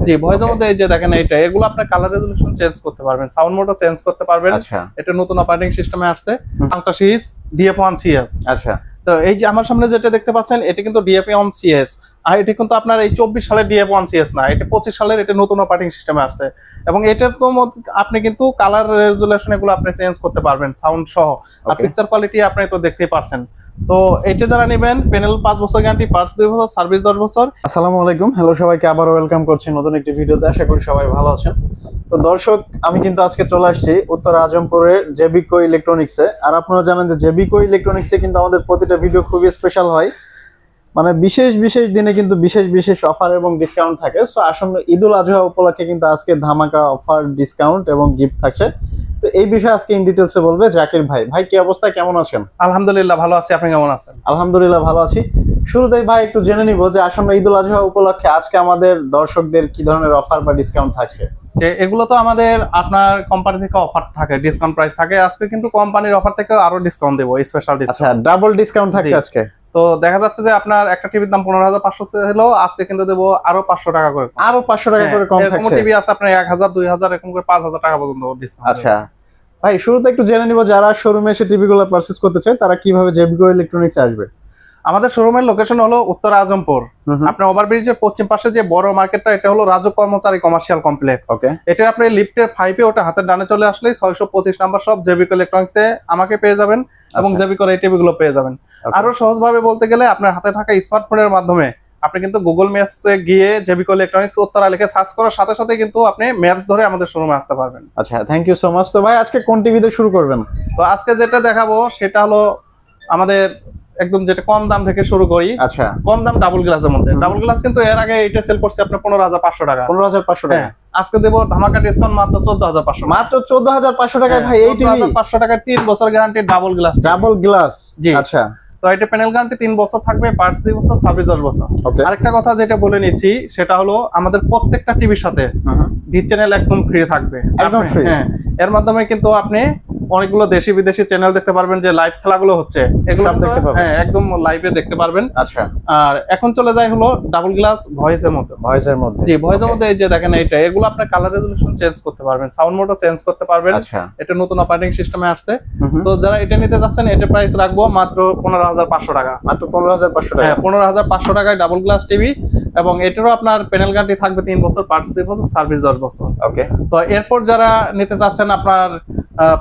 জি ভয়েসের মধ্যে এই যে দেখেন এইটা, এগুলো আপনি কালার রেজোলিউশন চেঞ্জ করতে পারবেন, সাউন্ড মোডও চেঞ্জ করতে পারবেন। আচ্ছা, এটা নতুন অপারেটিং সিস্টেমে আসছে, আলট্রা সিরিজ DF1CS। আচ্ছা, তো এই যে আমার সামনে যেটা দেখতে পাচ্ছেন এটা কিন্তু DF1CS, আর এটা কিন্তু আপনার এই 24 সালের DF1CS না, এটা 25 সালের, এটা নতুন অপারেটিং সিস্টেমে আসছে। এবং এটার তো আপনি কিন্তু কালার রেজোলিউশন এগুলো আপনি চেঞ্জ করতে পারবেন সাউন্ড সহ, আর পিকচার কোয়ালিটি আপনি তো দেখতেই পারছেন। তো এটা যারা নেবেন, প্যানেল 5 বছর গ্যারান্টি, পার্টস 2 বছর, সার্ভিস 10 বছর। আসসালামু আলাইকুম, হ্যালো সবাইকে, আবার ওয়েলকাম করছি নতুন একটি ভিডিওতে। আশা করি সবাই ভালো আছেন। তো দর্শক, আমি কিন্তু আজকে চলে আসছি উত্তর আজমপুরের জেবিকো ইলেকট্রনিক্সে। আর আপনারা জানেন যে জেবিকো ইলেকট্রনিক্সে কিন্তু আমাদের প্রতিটা ভিডিও খুবই স্পেশাল হয়, মানে বিশেষ বিশেষ দিনে কিন্তু বিশেষ বিশেষ অফার এবং ডিসকাউন্ট থাকে। সো আসলে ঈদুল আজহা উপলক্ষে কিন্তু আজকে ধামাকা অফার, ডিসকাউন্ট এবং গিফট থাকছে। তো এই বিষয়ে আজকে ইন ডিটেলসে বলবে জাকির ভাই। ভাই কি অবস্থা, কেমন আছেন? আলহামদুলিল্লাহ ভালো আছি, আপনি কেমন আছেন? আলহামদুলিল্লাহ ভালো আছি। শুরুতেই ভাই একটু জেনে নিব যে আসন্ন ঈদুল আজহা উপলক্ষে আজকে আমাদের দর্শকদের কি ধরনের অফার বা ডিসকাউন্ট থাকছে। যে এগুলো তো আমাদের আপনার কোম্পানি থেকে অফার থাকে, ডিসকাউন্ট প্রাইস থাকে। আজকে কিন্তু কোম্পানির অফার থেকে আরো ডিসকাউন্ট দেবো, স্পেশাল ডিসকাউন্ট। আচ্ছা, ডাবল ডিসকাউন্ট থাকছে আজকে। তো দেখা যাচ্ছে যে আপনার একটা টিভির দাম 15,500 ছিল, আজকে কিন্তু দেবো আরো 500 টাকা করে, আরো 500 টাকা করে কম থাকছে। এরকম টিভি আছে আপনার 1000, 2000, এরকম করে 5000 টাকা পর্যন্ত ডিসকাউন্ট। আচ্ছা ভাই, শুরুতে একটু জেনে নিব যারা শোরুমে এসে টিভিগুলো পারচেজ করতে চায় তারা কিভাবে জেবিকো ইলেকট্রনিক্সে আসবে। আমাদের শোরুমের লোকেশন হলো উত্তর আজমপুর, আপনার ওভারব্রিজের পশ্চিম পাশে যে বড় মার্কেটটা, এটা হলো রাজু কর্মচারী কমার্শিয়াল কমপ্লেক্স। এটা আপনি লিফটের 5 এ ওটা হাতের ডানে চলে আসলে 625 নাম্বার সব জেবিকো ইলেকট্রনিক্সে আমাকে পেয়ে যাবেন, এবং জেবিকোর এই টিভি গুলো পেয়ে যাবেন। আরো সহজ ভাবে বলতে গেলে আপনার হাতে থাকা স্মার্টফোনের মাধ্যমে আপনি কিন্তু গুগল ম্যাপসে গিয়ে জেবিকো ইলেকট্রনিক্স উত্তরা লিখে সার্চ করার সাথে সাথে কিন্তু আপনি ম্যাপস ধরে আমাদের শোরুমে আসতে পারবেন। আচ্ছা, থ্যাংক ইউ সো মাচ। তো ভাই আজকে কোন টিভিতে শুরু করবেন? তো আজকে যেটা দেখাবো সেটা হলো আমাদের একদম যেটা কম দাম থেকে শুরু করি। আচ্ছা, কম দাম ডাবল গ্লাসের মধ্যে। ডাবল গ্লাস কিন্তু এর আগে এটা সেল করছে আপনার 15,500 টাকা। 15,500 টাকা। আজকে দেবো ধামাকা ডিসকাউন্ট মাত্র 14,500। মাত্র 14,500 টাকায় ভাই এই টিভি। 14,500 টাকায় 3 বছর guarantee double glass. Double glass, জি। আচ্ছা, তো এটা প্যানেল গ্যারান্টি 3 বছর থাকবে, পার্টস 2 বছর, সার্ভিস 10 বছর। আরেকটা কথা যেটা বলে নিচ্ছি সেটা হলো আমাদের প্রত্যেকটা টিভির সাথে ডি চ্যানেল একদম ফ্রি থাকবে, একদম ফ্রি। হ্যাঁ, এর মাধ্যমে কিন্তু আপনি অনেকগুলো দেশি বিদেশি চ্যানেল দেখতে পারবেন, যে লাইভ খেলাগুলো হচ্ছে এগুলো দেখতে পাবেন। হ্যাঁ, একদম লাইভে দেখতে পারবেন। আচ্ছা, আর এখন চলে যায় হলো ডাবল গ্লাস ভয়েসের মধ্যে। ভয়েসের মধ্যে, জি ভয়েসের মধ্যে এই যে দেখেন এইটা, এগুলো আপনি কালার রেজোলিউশন চেঞ্জ করতে পারবেন, সাউন্ড মোডও চেঞ্জ করতে পারবেন। আচ্ছা, এটা নতুন অপারেটিং সিস্টেমে আসছে। তো যারা এটা নিতে যাচ্ছেন, এটা প্রাইস রাখবো মাত্র 15,500 টাকা। মাত্র 15,500 টাকা। হ্যাঁ, 15,500 টাকায় ডাবল গ্লাস টিভি, এবং এটারও আপনার প্যানেল গ্যারান্টি থাকবে 3 বছর, পার্টস 2 বছর, সার্ভিস 10 বছর। ওকে। তো এরপর যারা নিতে যাচ্ছেন আপনার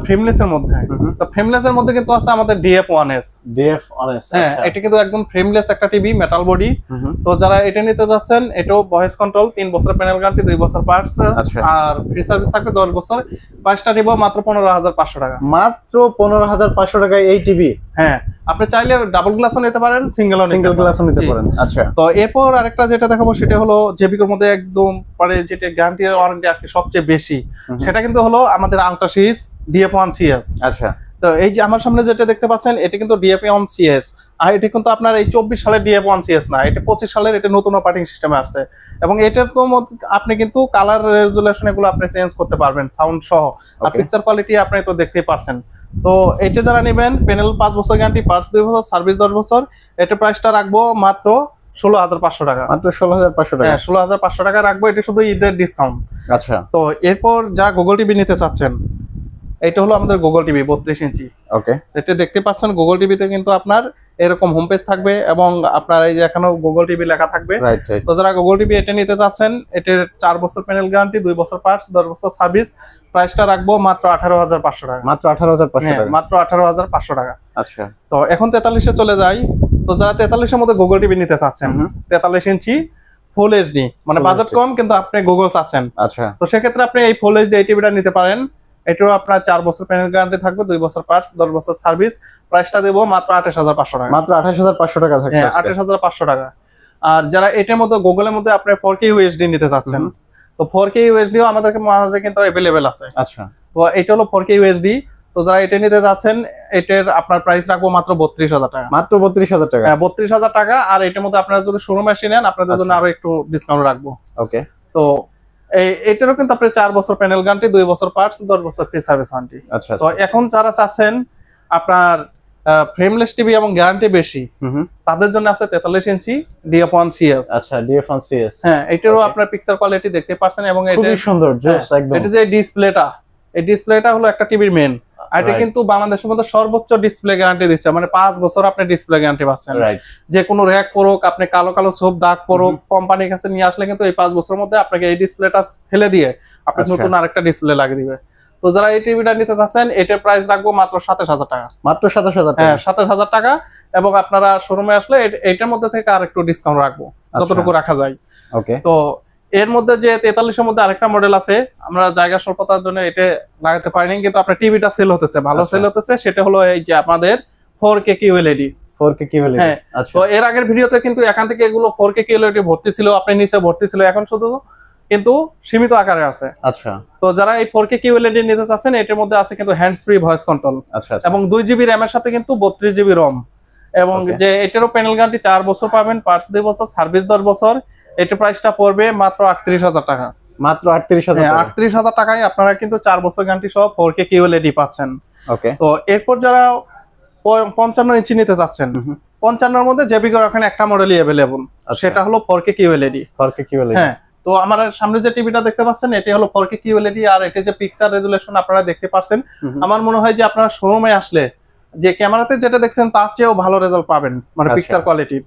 ফ্রেমলেসের মধ্যে, তো ফ্রেমলেসের মধ্যে কিন্তু আছে আমাদের DF1S। হ্যাঁ, এটা কিন্তু একদম ফ্রেমলেস একটা টিভি, মেটাল বডি। তো যারা এটা নিতে যাচ্ছেন, এটাও ভয়েস কন্ট্রোল, 3 বছর প্যানেল গ্যারান্টি, 2 বছর পার্টস, আর ফ্রি সার্ভিস থাকবে 10 বছর। প্রাইসটা দিব মাত্র 15,500 টাকা। মাত্র 15,500 টাকায় এই টিভি। হ্যাঁ, আপনি চাইলে ডাবল গ্লাসও নিতে পারেন, সিঙ্গেল গ্লাসও নিতে পারেন। আচ্ছা, তো এরপর আরেকটা যেটা দেখাবো সেটা হলো জেবিকোর মধ্যে একদম পরে যেটা গ্যারান্টি আর ওয়ারেন্টি আর সবচেয়ে বেশি, সেটা কিন্তু হলো আমাদের আলট্রা সিরিজ DF1CS। আচ্ছা, তো এই যে আমার সামনে যেটা দেখতে পাচ্ছেন এটা কিন্তু DF1CS, আর এটা কিন্তু আপনার এই 24 সালের DF1CS না, এটা 25 সালের, এটা নতুন অপারেটিং সিস্টেমে আসছে। এবং এটার তো আপনি কিন্তু কালার রেজোলিউশন এগুলো আপনি চেঞ্জ করতে পারবেন সাউন্ড সহ, আর পিকচার কোয়ালিটি আপনি তো দেখতেই পারছেন। তো এটা যারা নেবেন, প্যানেল 5 বছর গ্যারান্টি, পার্টস 2 বছর, সার্ভিস 10 বছর। এটা প্রাইসটা রাখবো মাত্র 16,500 টাকা। মাত্র 16,500 টাকা। হ্যাঁ, 16,500 টাকা রাখবো, এটা শুধু ঈদের ডিসকাউন্ট। আচ্ছা, তো এরপর যারা গুগল টিভি নিতে চাচ্ছেন, এটা হলো আমাদের গুগল টিভি 32 ইঞ্চি। ওকে, এটা দেখতে পাচ্ছেন গুগল টিভিতে কিন্তু আপনার এরকম হোম পেজ থাকবে, এবং আপনার এই যে এখানেও গুগল টিভি লেখা থাকবে। তো যারা গুগল টিভি এটা নিতে চাচ্ছেন, এটার 4 বছর প্যানেল গ্যারান্টি, 2 বছর পার্টস, 10 বছর সার্ভিস। প্রাইসটা রাখবো মাত্র 18,500 টাকা। মাত্র 18,500 টাকা। মাত্র 18,500 টাকা। আচ্ছা, তো এখন 43-এ চলে যাই। তো যারা 43-এর মধ্যে গুগল টিভি নিতে চাচ্ছেন, 43 ইঞ্চি ফুল এইচডি, মানে বাজেট কম কিন্তু আপনি গুগল চাচ্ছেন, আচ্ছা, তো সেক্ষেত্রে আপনি এই ফুল এইচডি এই টিভিটা নিতে পারেন। এটাও আপনার 4 বছর প্যানেল গ্যারান্টি থাকবে, 2 বছর পার্টস, 10 বছর সার্ভিস। প্রাইসটা দেবো মাত্র 28,500 টাকা। মাত্র 28,500 টাকা থাকছে। 28,500 টাকা। আর যারা এটার মধ্যে গুগলের মধ্যে আপনি 4K UHD নিতে চাচ্ছেন, তো 4K UHD ও আমাদের মাঝে কিন্তু अवेलेबल আছে। আচ্ছা, তো এটা হলো 4K UHD। তো যারা এটা নিতে যাচ্ছেন, এটার আপনার প্রাইস রাখবো মাত্র 32,000 টাকা। মাত্র 32,000 টাকা। হ্যাঁ, 32,000 টাকা। আর এটার মধ্যে আপনারা যদি শোরুমে এসে নেন, আপনাদের জন্য আরো একটু ডিসকাউন্ট রাখবো। ওকে। তো এটারও কিন্তু আপনি 4 বছর প্যানেল গ্যারান্টি, 2 বছর পার্টস, 10 বছর ফ্রি সার্ভিস ওয়ারেন্টি। আচ্ছা, তো এখন যারা চাচ্ছেন আপনার ফ্রেমলেস টিভি এবং গ্যারান্টি বেশি তাদের জন্য আছে 43 ইঞ্চি DF1CS। আচ্ছা, DF1CS। হ্যাঁ, এটারও আপনার পিকচার কোয়ালিটি দেখতে পাচ্ছেন এবং এটা খুবই সুন্দর, জোস একদম। এটা যে ডিসপ্লেটা, এই ডিসপ্লেটা হলো একটা টিভির মেন। এটা কিন্তু বাংলাদেশের মধ্যে সর্বোচ্চ ডিসপ্লে গ্যারান্টি দিচ্ছে, মানে 5 বছর আপনি ডিসপ্লে গ্যারান্টি পাচ্ছেন। যে কোনো র‍্যাক পড়ুক, আপনি কালো কালো ছোপ দাগ পড়ুক, কোম্পানির কাছে নিয়ে আসলে কিন্তু এই 5 বছরের মধ্যে আপনাকে এই ডিসপ্লেটা ফেলে দিয়ে আপনি নতুন আরেকটা ডিসপ্লে লাগিয়ে দিবে। তো যারা এই টিভিটা নিতে চাচ্ছেন, এটার প্রাইস রাখবো মাত্র 27,000 টাকা। মাত্র 27,000 টাকা? হ্যাঁ, 27,000 টাকা। এবং আপনারা শোরুমে আসলে এটার মধ্যে থেকে আর একটু ডিসকাউন্ট রাখবো, যতটুকু রাখা যায়। ওকে। তো এর মধ্যে যে 43 এর মধ্যে আরেকটা মডেল আছে, আমরা জায়গা স্বল্পতার জন্য এটা লাগাতে পারিনি, কিন্তু আপনার টিভিটা সেল হতেছে, ভালো সেল হতেছে। সেটা হলো এই যে আমাদের 4K QLED। 4K QLED। হ্যাঁ। তো এর আগের ভিডিওতে কিন্তু এখান থেকে এগুলো 4K QLED ভর্তি ছিল, আপনি নিচে ভর্তি ছিল, এখন শুধু কিন্তু সীমিত আকারে আছে। আচ্ছা। তো যারা এই 4K QLED নিতে চাচ্ছেন, এটার মধ্যে আছে কিন্তু হ্যান্ডস ফ্রি ভয়েস কন্ট্রোল। আচ্ছা। এবং 2GB RAM এর সাথে কিন্তু 32GB ROM। এবং যে এটারও প্যানেল গ্যারান্টি 4 বছর পাবেন, পার্টস 2 বছর, সার্ভিস 10 বছর। এটার প্রাইসটা পড়বে মাত্র 38,000 টাকা। মাত্র 38,000 টাকা? 38,000 টাকায় আপনারা কিন্তু 4 বছর গ্যারান্টি সহ 4K QLED পাচ্ছেন। ওকে। তো এরপর যারা 55 ইঞ্চি নিতে চাচ্ছেন, 55 এর মধ্যে জেবিকোর এখানে একটা মডেলই अवेलेबल, সেটা হলো 4K QLED। 4K QLED। হ্যাঁ। তো আমার সামনে যে টিভিটা দেখতে পাচ্ছেন, এটি হলো 4K QLED। আর এটা যে পিকচার রেজুলেশন আপনারা দেখতে পাচ্ছেন, আমার মনে হয় যে আপনারা শোরুমে আসলে যে ক্যামেরাতে যেটা দেখছেন তার চেয়েও ভালো রেজাল্ট পাবেন, মানে পিকচার কোয়ালিটি।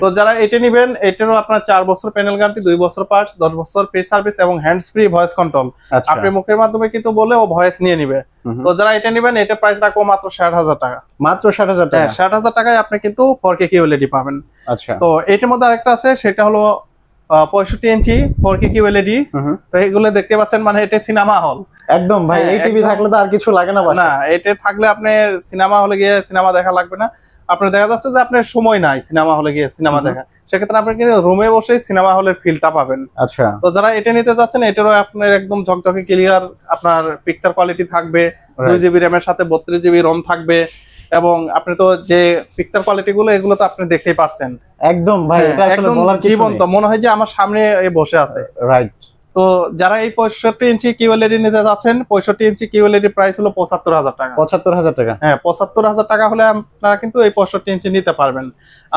তো যারা এটা নেবেন, এটারও আপনার 4 বছর প্যানেল গ্যারান্টি, 2 বছর পার্টস, 10 বছর পে সার্ভিস এবং হ্যান্ডস ফ্রি ভয়েস কন্ট্রোল। আপনি মুখের মাধ্যমে কিন্তু বলে ও ভয়েস নিয়ে নিবে। তো যারা এটা নেবেন, এটা প্রাইস রাখবো মাত্র 60,000 টাকা। মাত্র 60,000 টাকা? 60,000 টাকায় আপনি কিন্তু 4K QLED পাবেন। আচ্ছা। তো এটার মধ্যে আরেকটা আছে, সেটা হলো 65 ইঞ্চি 4K QLED। তো এগুলো দেখতে পাচ্ছেন, মানে এটা সিনেমা হল একদম ভাই। এই টিভি থাকলে তো আর কিছু লাগে না বাসায়। না, এটা থাকলে আপনি সিনেমা হলে গিয়ে সিনেমা দেখা লাগবে না। আপনার দেখা যাচ্ছে যে আপনার সময় নাই সিনেমা হলে গিয়ে সিনেমা দেখা, সেক্ষেত্রে আপনি কিন্তু রুমে বসে সিনেমা হলের ফিলটা পাবেন। আচ্ছা। তো যারা এটা নিতে যাচ্ছেন, এটারও আপনার একদম ঝকঝকে ক্লিয়ার আপনার পিকচার কোয়ালিটি থাকবে, 2GB RAM এর সাথে 32GB ROM থাকবে। এবং আপনি তো যে পিকচার কোয়ালিটি গুলো, এগুলো তো আপনি দেখতেই পারছেন একদম ভাই। এটা আসলে বলার কিছু নেই, জীবন্ত মনে হয় যে আমার সামনে বসে আছে। রাইট। তো যারা এই 65 ইঞ্চি QLED নিতে যাচ্ছেন, 65 ইঞ্চি QLED প্রাইস হলো 75,000 টাকা। 75,000 টাকা? হ্যাঁ, 75,000 টাকা হলে আপনারা কিন্তু এই 65 ইঞ্চি নিতে পারবেন।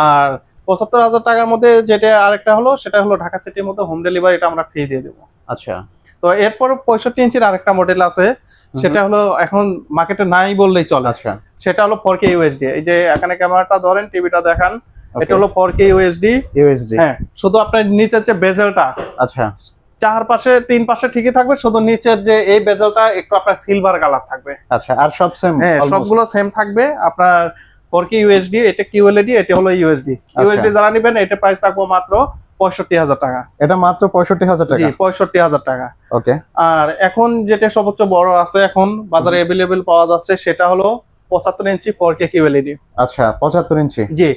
আর 75,000 টাকার মধ্যে যেটা আরেকটা হলো, সেটা হলো ঢাকা সিটির মধ্যে হোম ডেলিভারি, এটা আমরা ফ্রি দিয়ে দেবো। আচ্ছা। তো এরপর 65 ইঞ্চির আরেকটা মডেল আছে, সেটা হলো এখন মার্কেটে নাই বললেই চলে। আচ্ছা। সেটা হলো 4K UHD। এই যে এখানে ক্যামেরাটা ধরেন, টিভিটা দেখান, এটা হলো 4K UHD। হ্যাঁ, শুধু আপনার নিচের যে বেজেলটা, আচ্ছা, তিন পাশে ঠিকই থাকবে, শুধু নিচের যে এই বেজেলটা একটু আপনার সিলভার কালার থাকবে। আচ্ছা। আর সব সেম? হ্যাঁ, সবগুলো সেম থাকবে। আপনার 4K UHD, এটা QLED, এটা হলো UHD। যারা নেবেন, এটা প্রাইস রাখবো মাত্র 65,000 টাকা। এটা মাত্র 65,000 টাকা? জি, 65,000 টাকা। ওকে। আর এখন যেটা সর্বোচ্চ বড় আছে, এখন বাজারে अवेलेबल পাওয়া যাচ্ছে, সেটা হলো 75 ইঞ্চি 4K QLED। আচ্ছা, 75 ইঞ্চি। জি,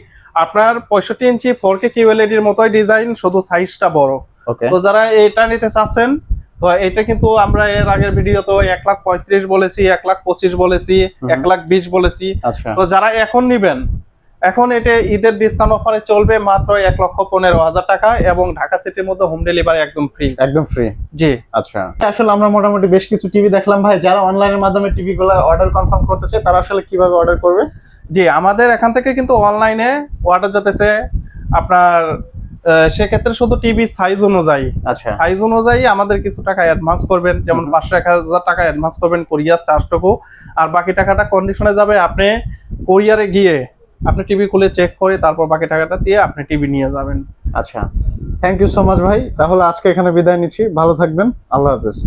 আপনার 65 ইঞ্চি 4K QLED এর মতোই ডিজাইন, শুধু সাইজটা বড়। ওকে। তো যারা এটা নিতে চাচ্ছেন, তো এটা কিন্তু আমরা এর আগের ভিডিও তো 1,35,000 বলেছি, 1,25,000 বলেছি, 1,20,000 বলেছি। আচ্ছা। তো যারা এখন নিবেন, এখন এটা ঈদের ডিসকাউন্ট অফারে চলবে মাত্র 1,15,000 টাকা এবং ঢাকা সিটির মধ্যে হোম ডেলিভারি একদম ফ্রি। একদম ফ্রি? জি। আচ্ছা। আসলে আমরা মোটামুটি বেশ কিছু টিভি দেখলাম ভাই। যারা অনলাইনের মাধ্যমে টিভি গুলো অর্ডার কনফার্ম করতে চায়, তারা আসলে কিভাবে অর্ডার করবে? জি, আমাদের এখান থেকে কিন্তু অনলাইনে অর্ডার যেতেছে আপনার, সেক্ষেত্রে শুধু টিভি সাইজ অনুযায়ী, আচ্ছা, সাইজ অনুযায়ী আমাদের কিছু টাকা অ্যাডভান্স করবেন, যেমন 500-1,000 টাকা অ্যাডভান্স করবেন কুরিয়ার চার্জটুকু, আর বাকি টাকাটা কন্ডিশনে যাবে। আপনি কুরিয়ারে গিয়ে আপনি টিভি খুলে চেক করে তারপর বাকি টাকাটা দিয়ে আপনি টিভি নিয়ে যাবেন। আচ্ছা, থ্যাংক ইউ সো মাচ ভাই। তাহলে আজকে এখানে বিদায় নিচ্ছি, ভালো থাকবেন, আল্লাহ হাফেজ।